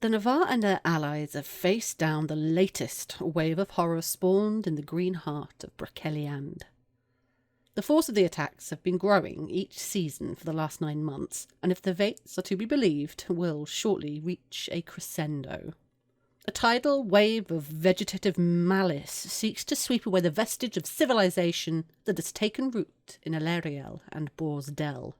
The Navarre and their allies have faced down the latest wave of horror spawned in the green heart of Broceliande. The force of the attacks have been growing each season for the last 9 months, and if the Vates are to be believed, will shortly reach a crescendo. A tidal wave of vegetative malice seeks to sweep away the vestige of civilization that has taken root in Alarielle and Borsdel.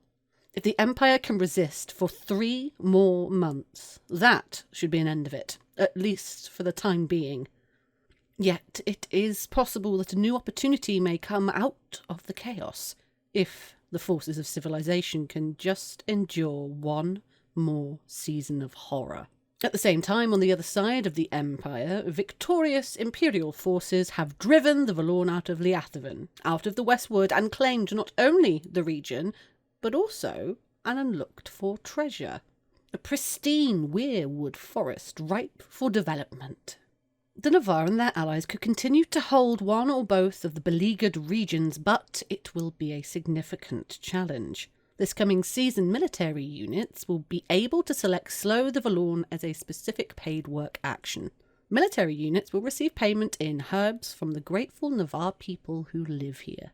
If the Empire can resist for 3 more months, that should be an end of it, at least for the time being. Yet it is possible that a new opportunity may come out of the chaos, if the forces of civilization can just endure 1 more season of horror. At the same time, on the other side of the Empire, victorious Imperial forces have driven the Valourn out of Liathaven, out of the Westwood, and claimed not only the region, but also an unlooked-for treasure, a pristine weirwood forest ripe for development. The Navarre and their allies could continue to hold one or both of the beleaguered regions, but it will be a significant challenge. This coming season, military units will be able to select Slow the Valourn as a specific paid work action. Military units will receive payment in herbs from the grateful Navarre people who live here.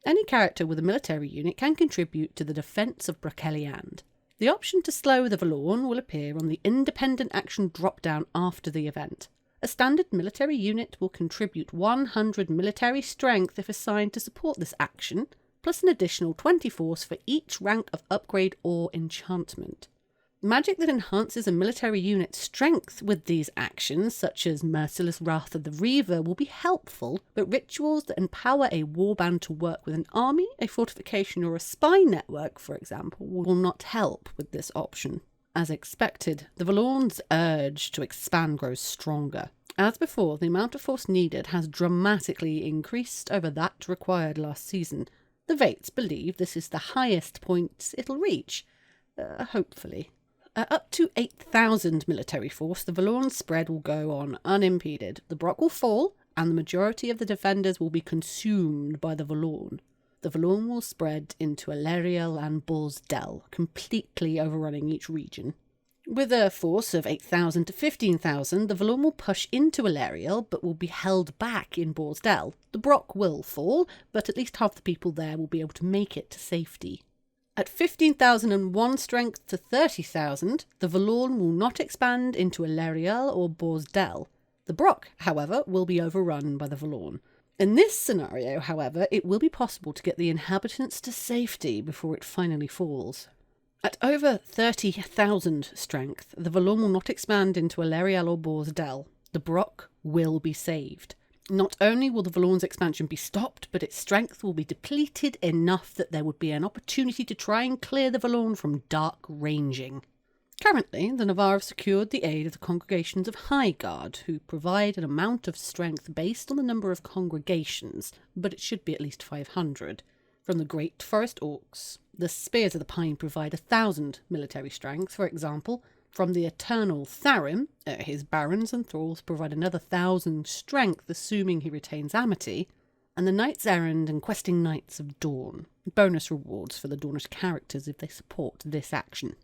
Any character with a military unit can contribute to the defence of Broceliande. The option to Slow the Valourn will appear on the independent action drop-down after the event. A standard military unit will contribute 100 military strength if assigned to support this action, plus an additional 20 force for each rank of upgrade or enchantment. Magic that enhances a military unit's strength with these actions, such as Merciless Wrath of the Reaver, will be helpful, but rituals that empower a warband to work with an army, a fortification, or a spy network, for example, will not help with this option. As expected, the Valourn's urge to expand grows stronger. As before, the amount of force needed has dramatically increased over that required last season. The Vates believe this is the highest point it'll reach, hopefully. Up to 8,000 military force, the Valourn spread will go on unimpeded. The Brock will fall, and the majority of the defenders will be consumed by the Valourn. The Valourn will spread into Alarielle and Borsdel, completely overrunning each region. With a force of 8,000 to 15,000, the Valourn will push into Alarielle, but will be held back in Borsdel. The Brock will fall, but at least half the people there will be able to make it to safety. At 15,001 strength to 30,000, the Valourn will not expand into Alarielle or Borsdel. The Brock, however, will be overrun by the Valourn. In this scenario, however, it will be possible to get the inhabitants to safety before it finally falls. At over 30,000 strength, the Valourn will not expand into Alarielle or Borsdel. The Brock will be saved. Not only will the Valourn's expansion be stopped, but its strength will be depleted enough that there would be an opportunity to try and clear the Valourn from dark ranging. Currently, the Navarre have secured the aid of the congregations of Highguard, who provide an amount of strength based on the number of congregations, but it should be at least 500. From the Great Forest Orcs, the Spears of the Pine provide 1,000 military strength, for example. From the Eternal Tharim, his barons and thralls provide another 1,000 strength, assuming he retains Amity, and the Knights Errand and Questing Knights of Dawn, bonus rewards for the Dornish characters if they support this action.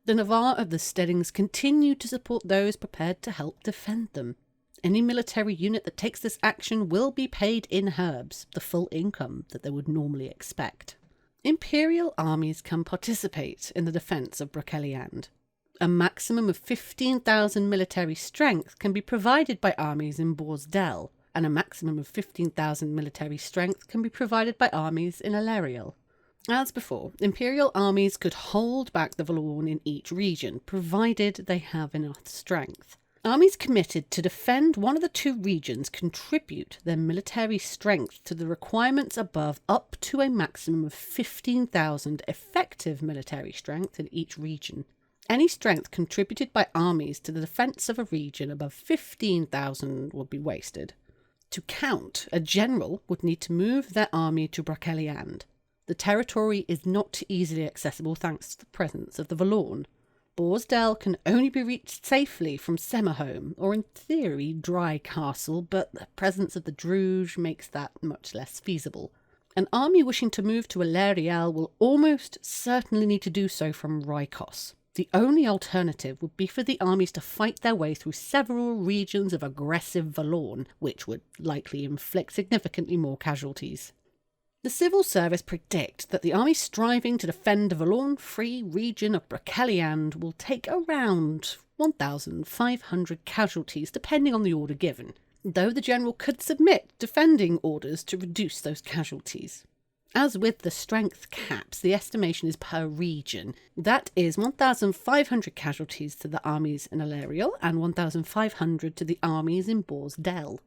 The Navarre of the Steadings continue to support those prepared to help defend them. Any military unit that takes this action will be paid in herbs, the full income that they would normally expect. Imperial armies can participate in the defence of Broceliande. A maximum of 15,000 military strength can be provided by armies in Borsdel, and a maximum of 15,000 military strength can be provided by armies in Alarielle. As before, Imperial armies could hold back the Valourn in each region, provided they have enough strength. Armies committed to defend one of the 2 regions contribute their military strength to the requirements above up to a maximum of 15,000 effective military strength in each region. Any strength contributed by armies to the defence of a region above 15,000 would be wasted. To count, a general would need to move their army to Broceliande. The territory is not easily accessible thanks to the presence of the Valourn. Borsdel can only be reached safely from Semaholm, or in theory Dry Castle, but the presence of the Druge makes that much less feasible. An army wishing to move to Alarielle will almost certainly need to do so from Rykos. The only alternative would be for the armies to fight their way through several regions of aggressive Valorn, which would likely inflict significantly more casualties. The civil service predict that the army striving to defend the Valorn-free region of Broceliande will take around 1,500 casualties, depending on the order given, though the general could submit defending orders to reduce those casualties. As with the strength caps, the estimation is per region. That is 1,500 casualties to the armies in Alarielle and 1,500 to the armies in Borsdel.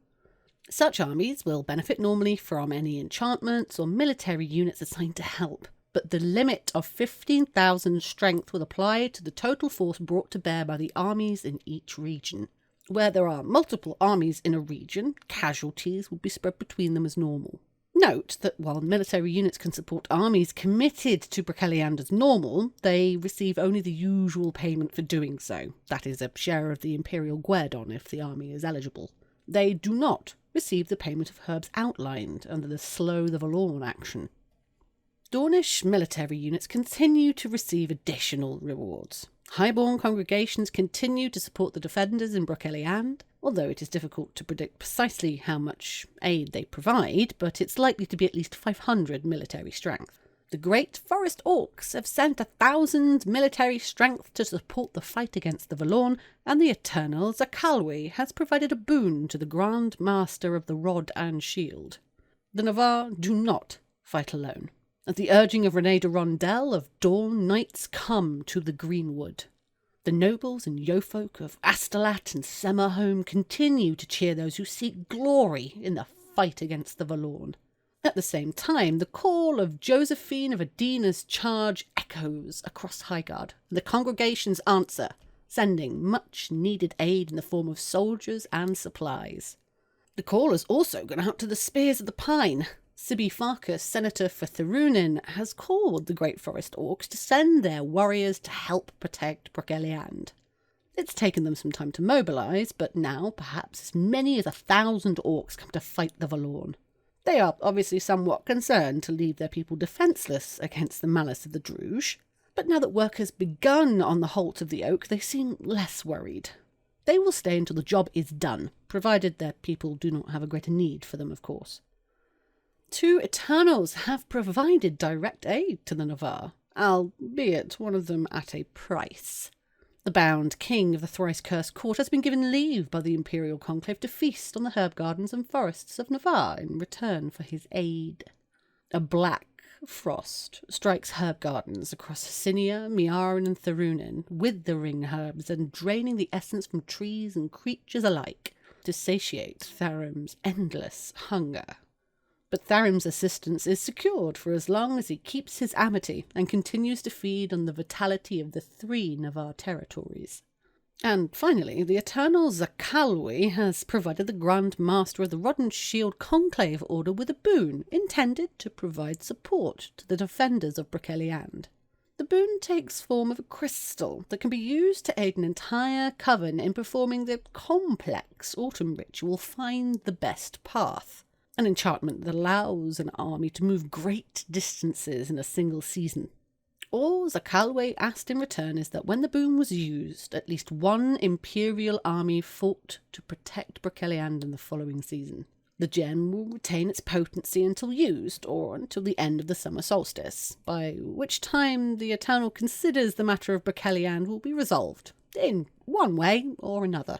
Such armies will benefit normally from any enchantments or military units assigned to help, but the limit of 15,000 strength will apply to the total force brought to bear by the armies in each region. Where there are multiple armies in a region, casualties will be spread between them as normal. Note that while military units can support armies committed to Broceliande as normal, they receive only the usual payment for doing so, that is, a share of the Imperial Guerdon if the army is eligible. They do not receive the payment of herbs outlined under the Slow the Valorn action. Dornish military units continue to receive additional rewards. Highborn congregations continue to support the defenders in Broceliande, although it is difficult to predict precisely how much aid they provide, but it's likely to be at least 500 military strength. The Great Forest Orcs have sent 1,000 military strength to support the fight against the Valorn, and the Eternal Zakalwi has provided a boon to the Grand Master of the Rod and Shield. The Navarre do not fight alone. At the urging of René de Rondel of Dawn, knights come to the Greenwood. The nobles and yeofolk of Astolat and Semerholm continue to cheer those who seek glory in the fight against the Valorn. At the same time, the call of Josephine of Adina's charge echoes across Highgard, and the congregations answer, sending much-needed aid in the form of soldiers and supplies. The call has also gone out to the Spears of the Pine. Sibi Farkas, senator for Therunin, has called the Great Forest Orcs to send their warriors to help protect Broceliande. It's taken them some time to mobilise, but now perhaps as many as 1,000 orcs come to fight the Valorn. They are obviously somewhat concerned to leave their people defenceless against the malice of the Druge, but now that work has begun on the Halt of the Oak, they seem less worried. They will stay until the job is done, provided their people do not have a greater need for them, of course. 2 Eternals have provided direct aid to the Navarre, albeit one of them at a price. The bound king of the thrice-cursed court has been given leave by the Imperial Conclave to feast on the herb gardens and forests of Navarre in return for his aid. A black frost strikes herb gardens across Cinia, Miaran and Therunin, withering herbs and draining the essence from trees and creatures alike to satiate Tharim's endless hunger. But Tharim's assistance is secured for as long as he keeps his amity and continues to feed on the vitality of the 3 Navarre territories. And finally, the Eternal Zakalwi has provided the Grand Master of the Rod and Shield Conclave Order with a boon intended to provide support to the defenders of Broceliande. The boon takes form of a crystal that can be used to aid an entire coven in performing the complex autumn ritual Find the Best Path, an enchantment that allows an army to move great distances in a single season. All Zakalwe asked in return is that when the boon was used, at least one Imperial army fought to protect Broceliande in the following season. The gem will retain its potency until used, or until the end of the summer solstice, by which time the Eternal considers the matter of Broceliande will be resolved, in one way or another.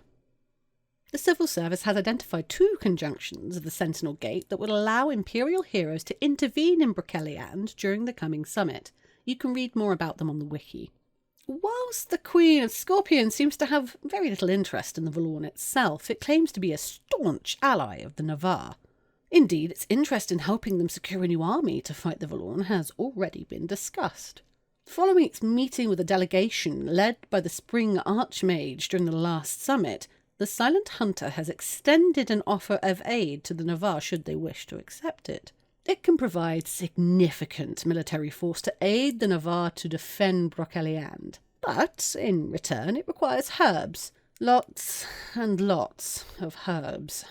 The civil service has identified 2 conjunctions of the Sentinel Gate that would allow Imperial heroes to intervene in Broceliande during the coming summit. You can read more about them on the wiki. Whilst the Queen of Scorpion seems to have very little interest in the Valorn itself, it claims to be a staunch ally of the Navarre. Indeed, its interest in helping them secure a new army to fight the Valorn has already been discussed. Following its meeting with a delegation led by the Spring Archmage during the last summit, the Silent Hunter has extended an offer of aid to the Navarre should they wish to accept it. It can provide significant military force to aid the Navarre to defend Broceliande, but in return it requires herbs. Lots and lots of herbs.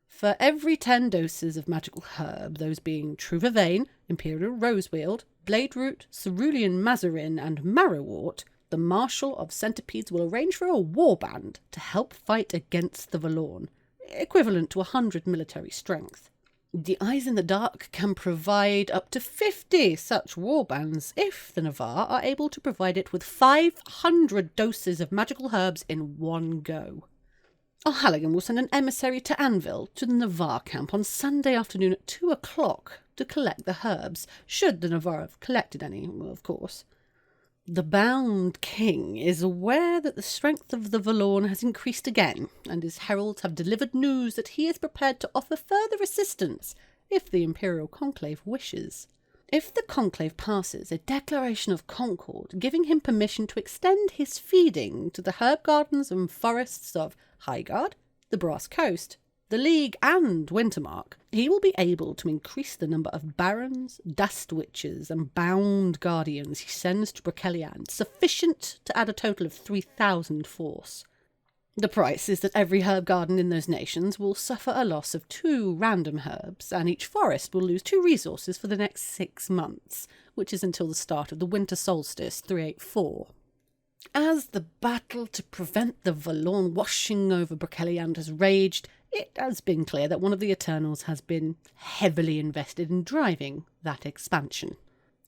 For every 10 doses of magical herb, those being True Vervain, Imperial Roseweald, Blade Root, Cerulean Mazarin and Marrowwort, the Marshal of Centipedes will arrange for a warband to help fight against the Valorn, equivalent to 100 military strength. The Eyes in the Dark can provide up to 50 such warbands if the Navarre are able to provide it with 500 doses of magical herbs in one go. O'Halloran will send an emissary to Anvil to the Navarre camp on Sunday afternoon at 2 o'clock to collect the herbs, should the Navarre have collected any, of course. The Bound King is aware that the strength of the Valorn has increased again, and his heralds have delivered news that he is prepared to offer further assistance if the Imperial Conclave wishes. If the Conclave passes a declaration of concord giving him permission to extend his feeding to the herb gardens and forests of Highguard, the Brass Coast, the League and Wintermark, he will be able to increase the number of barons, dust witches and bound guardians he sends to Broceliande, sufficient to add a total of 3,000 force. The price is that every herb garden in those nations will suffer a loss of 2 random herbs, and each forest will lose 2 resources for the next 6 months, which is until the start of the winter solstice 384. As the battle to prevent the Valorn washing over Broceliande has raged, it has been clear that one of the Eternals has been heavily invested in driving that expansion.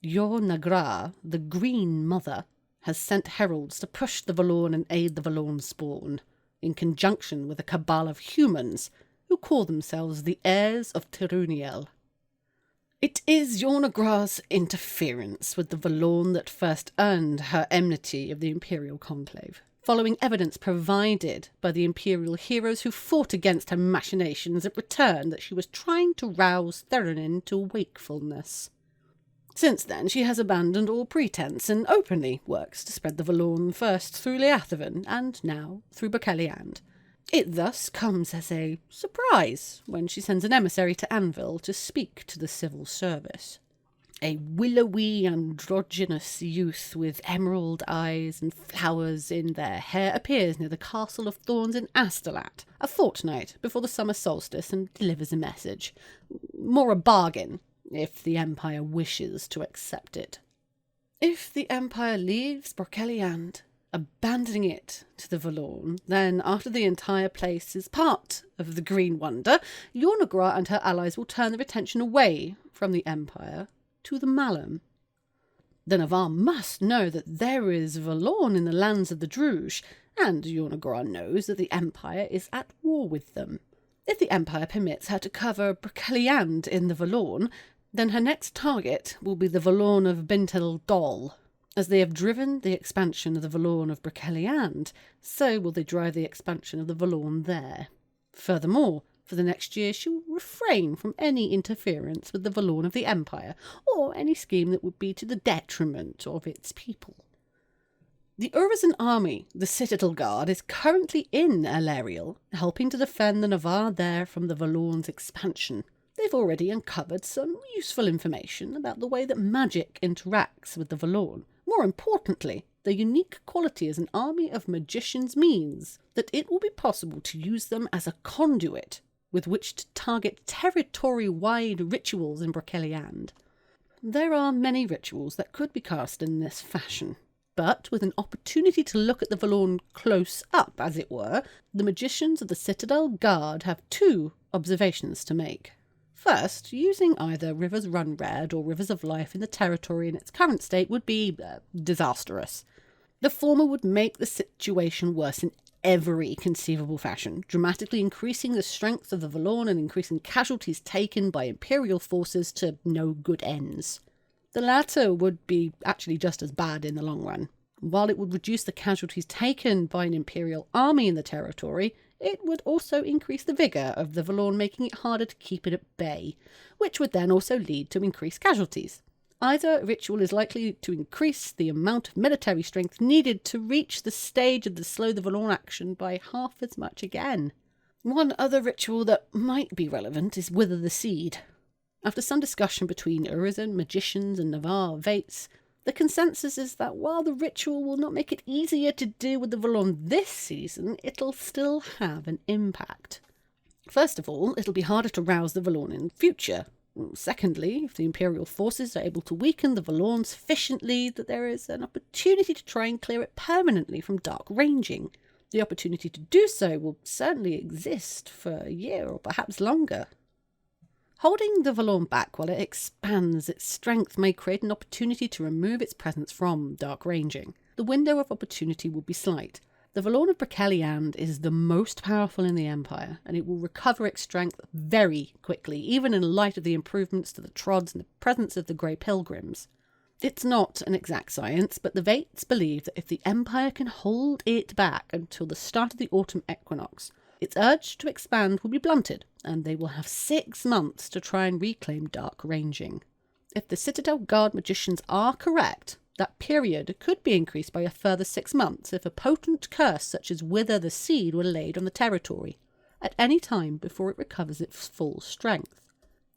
Yor Nagra, the Green Mother, has sent heralds to push the Valorn and aid the Valorn spawn, in conjunction with a cabal of humans who call themselves the heirs of Tiruniel. It is Yor Nagra's interference with the Valorn that first earned her enmity of the Imperial Conclave, following evidence provided by the Imperial heroes who fought against her machinations at return that she was trying to rouse Theronin to wakefulness. Since then, she has abandoned all pretense and openly works to spread the Valorn first through Leathavan and now through Broceliande. It thus comes as a surprise when she sends an emissary to Anvil to speak to the civil service. A willowy, androgynous youth with emerald eyes and flowers in their hair appears near the Castle of Thorns in Astolat a fortnight before the summer solstice and delivers a message. More a bargain, if the Empire wishes to accept it. If the Empire leaves Broceliande, abandoning it to the Valorn, then after the entire place is part of the Green Wonder, Yor Nagra and her allies will turn their attention away from the Empire to the Malum. The Navarre must know that there is Valorn in the lands of the Druge, and Yor Nagra knows that the Empire is at war with them. If the Empire permits her to cover Broceliande in the Valorn, then her next target will be the Valorn of Bintel Dol. As they have driven the expansion of the Valorn of Broceliande, so will they drive the expansion of the Valorn there. Furthermore, for the next year she will refrain from any interference with the Valorn of the Empire, or any scheme that would be to the detriment of its people. The Urizen army, the Citadel Guard, is currently in Alariel, helping to defend the Navarre there from the Valorn's expansion. They've already uncovered some useful information about the way that magic interacts with the Valorn. More importantly, their unique quality as an army of magicians means that it will be possible to use them as a conduit with which to target territory-wide rituals in Broceliande. There are many rituals that could be cast in this fashion, but with an opportunity to look at the Valorn close up, as it were, the magicians of the Citadel Guard have 2 observations to make. First, using either Rivers Run Red or Rivers of Life in the territory in its current state would be disastrous. The former would make the situation worse in every conceivable fashion, dramatically increasing the strength of the Valorn and increasing casualties taken by Imperial forces to no good ends. The latter would be actually just as bad in the long run. While it would reduce the casualties taken by an Imperial army in the territory, it would also increase the vigour of the Valorn, making it harder to keep it at bay, which would then also lead to increased casualties. Either ritual is likely to increase the amount of military strength needed to reach the stage of the Slow the Valorn action by half as much again. One other ritual that might be relevant is Wither the Seed. After some discussion between Urizen, magicians and Navarre Vates, the consensus is that while the ritual will not make it easier to deal with the Valorn this season, it'll still have an impact. First of all, it'll be harder to rouse the Valorn in future, Secondly, if the Imperial forces are able to weaken the Valorn sufficiently that there is an opportunity to try and clear it permanently from dark ranging. The opportunity to do so will certainly exist for a year or perhaps longer. Holding the Valorn back while it expands its strength may create an opportunity to remove its presence from dark ranging. The window of opportunity will be slight. The Valorn of Broceliande is the most powerful in the Empire, and it will recover its strength very quickly, even in light of the improvements to the Trods and the presence of the Grey Pilgrims. It's not an exact science, but the Vates believe that if the Empire can hold it back until the start of the autumn equinox, its urge to expand will be blunted, and they will have 6 months to try and reclaim dark ranging. If the Citadel Guard magicians are correct, that period could be increased by a further 6 months if a potent curse such as Wither the Seed were laid on the territory, at any time before it recovers its full strength.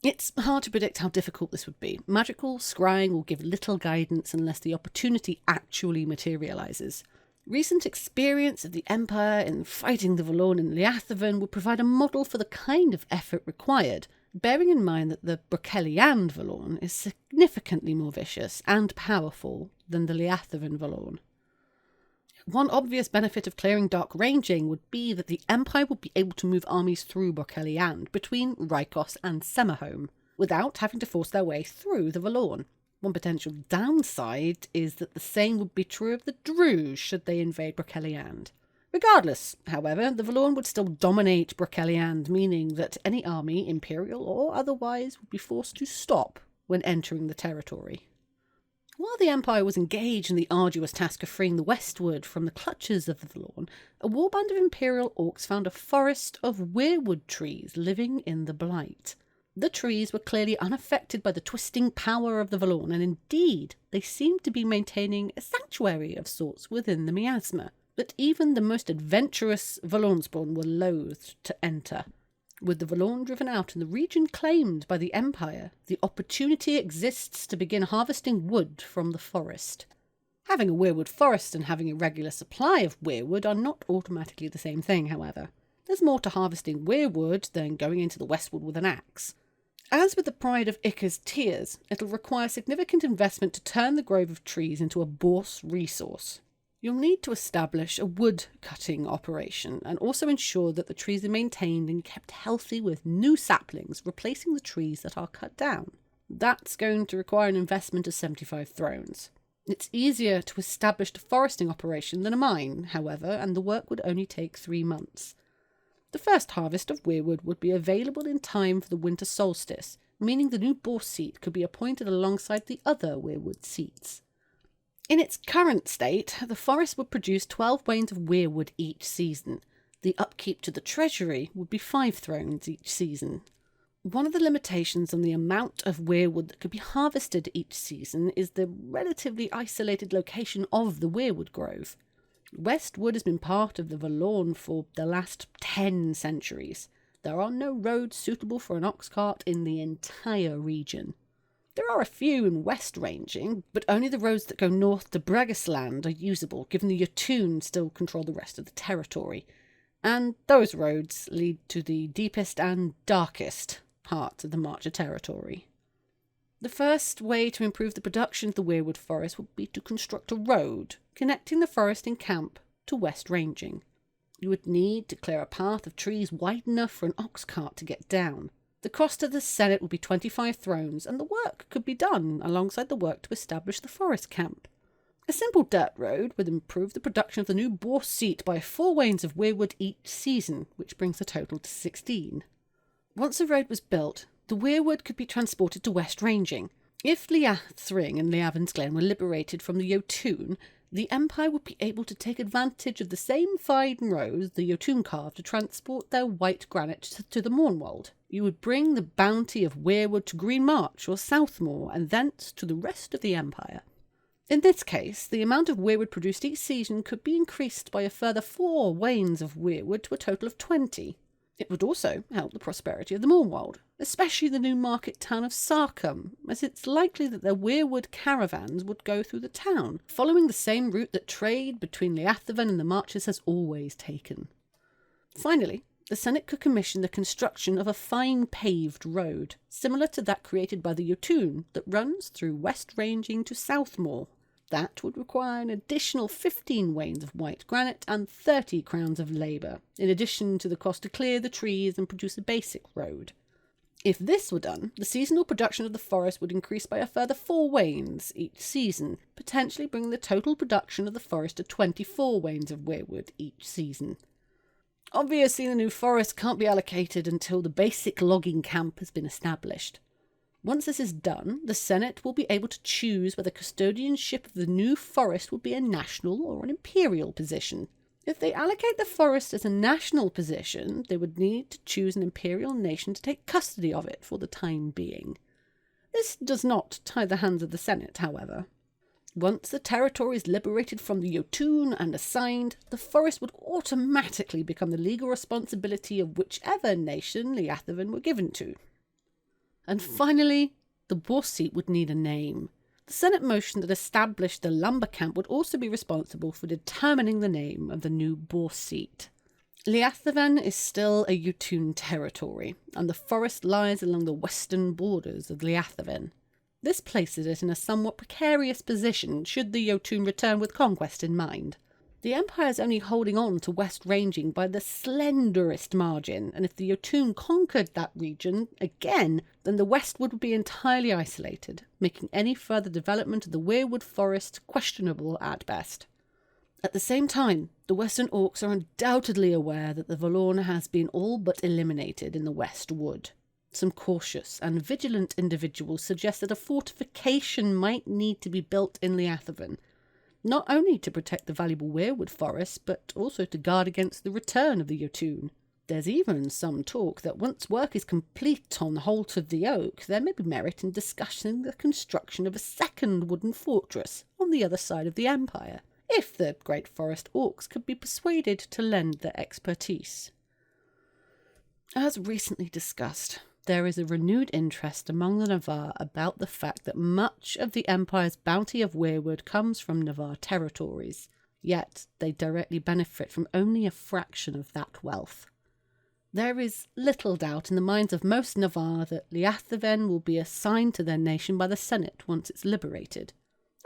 It's hard to predict how difficult this would be. Magical scrying will give little guidance unless the opportunity actually materialises. Recent experience of the Empire in fighting the Valorn in Liathaven would provide a model for the kind of effort required, bearing in mind that the Broceliande Valorn is significantly more vicious and powerful than the Liathaven Valorn. One obvious benefit of clearing dark ranging would be that the Empire would be able to move armies through Broceliande between Rykos and Semaholm, without having to force their way through the Valorn. One potential downside is that the same would be true of the Druze should they invade Broceliande. Regardless, however, the Valorn would still dominate Broceliande, meaning that any army, Imperial or otherwise, would be forced to stop when entering the territory. While the Empire was engaged in the arduous task of freeing the Westwood from the clutches of the Valorn, a warband of Imperial orcs found a forest of weirwood trees living in the Blight. The trees were clearly unaffected by the twisting power of the Valorn, and indeed they seemed to be maintaining a sanctuary of sorts within the miasma, that even the most adventurous Valornspawn were loath to enter. With the Valorn driven out and the region claimed by the Empire, the opportunity exists to begin harvesting wood from the forest. Having a weirwood forest and having a regular supply of weirwood are not automatically the same thing, however. There's more to harvesting weirwood than going into the Westwood with an axe. As with the Pride of Ika's Tears, it'll require significant investment to turn the grove of trees into a bourse resource. You'll need to establish a wood-cutting operation and also ensure that the trees are maintained and kept healthy with new saplings replacing the trees that are cut down. That's going to require an investment of 75 thrones. It's easier to establish a foresting operation than a mine, however, and the work would only take 3 months. The first harvest of weirwood would be available in time for the winter solstice, meaning the new boar seat could be appointed alongside the other weirwood seats. In its current state, the forest would produce 12 wains of weirwood each season. The upkeep to the treasury would be 5 thrones each season. One of the limitations on the amount of weirwood that could be harvested each season is the relatively isolated location of the weirwood grove. Westwood has been part of the Valorn for the last 10 centuries. There are no roads suitable for an ox cart in the entire region. There are a few in west ranging, but only the roads that go north to Bregisland are usable, given the Jotun still control the rest of the territory. And those roads lead to the deepest and darkest parts of the Marcher territory. The first way to improve the production of the weirwood forest would be to construct a road connecting the forest in camp to west ranging. You would need to clear a path of trees wide enough for an ox cart to get down. The cost to the Senate would be 25 thrones, and the work could be done alongside the work to establish the forest camp. A simple dirt road would improve the production of the new boar seat by 4 wains of weirwood each season, which brings the total to 16. Once the road was built, the weirwood could be transported to west ranging. If Liathring and Liavin's Glen were liberated from the Jotun, the Empire would be able to take advantage of the same fine roads the Jotun carved to transport their white granite to the Mournwald. You would bring the bounty of weirwood to Green March or Southmoor, and thence to the rest of the Empire. In this case, the amount of weirwood produced each season could be increased by a further 4 wains of weirwood to a total of 20. It would also help the prosperity of the Mournwald, especially the new market town of Sarkum, as it's likely that their weirwood caravans would go through the town, following the same route that trade between Liathaven and the Marches has always taken. Finally, the Senate could commission the construction of a fine paved road, similar to that created by the Jotun, that runs through West Ranging to Southmoor. That would require an additional 15 wains of white granite and 30 crowns of labour, in addition to the cost to clear the trees and produce a basic road. If this were done, the seasonal production of the forest would increase by a further 4 wains each season, potentially bringing the total production of the forest to 24 wains of weirwood each season. Obviously, the new forest can't be allocated until the basic logging camp has been established. Once this is done, the Senate will be able to choose whether custodianship of the new forest will be a national or an imperial position. If they allocate the forest as a national position, they would need to choose an imperial nation to take custody of it for the time being. This does not tie the hands of the Senate, however. Once the territory is liberated from the Jotun and assigned, the forest would automatically become the legal responsibility of whichever nation Liathoven were given to. And finally, the boar seat would need a name. The Senate motion that established the lumber camp would also be responsible for determining the name of the new boar seat. Liathoven is still a Jotun territory, and the forest lies along the western borders of Liathoven. This places it in a somewhat precarious position should the Jotun return with conquest in mind. The Empire is only holding on to West Ranging by the slenderest margin, and if the Jotun conquered that region again, then the West would be entirely isolated, making any further development of the weirwood forest questionable at best. At the same time, the Western Orcs are undoubtedly aware that the Valorn has been all but eliminated in the West Wood. Some cautious and vigilant individuals suggest that a fortification might need to be built in Liathoven, not only to protect the valuable weirwood forest, but also to guard against the return of the Jotun. There's even some talk that once work is complete on Holt of the Oak, there may be merit in discussing the construction of a second wooden fortress on the other side of the Empire, if the Great Forest Orcs could be persuaded to lend their expertise. As recently discussed, there is a renewed interest among the Navarre about the fact that much of the Empire's bounty of weirwood comes from Navarre territories, yet they directly benefit from only a fraction of that wealth. There is little doubt in the minds of most Navarre that Liathoven will be assigned to their nation by the Senate once it's liberated,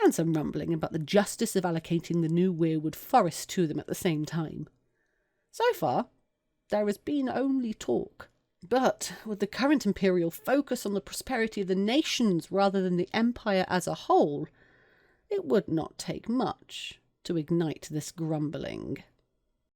and some rumbling about the justice of allocating the new weirwood forest to them at the same time. So far, there has been only talk. But with the current imperial focus on the prosperity of the nations rather than the empire as a whole, it would not take much to ignite this grumbling.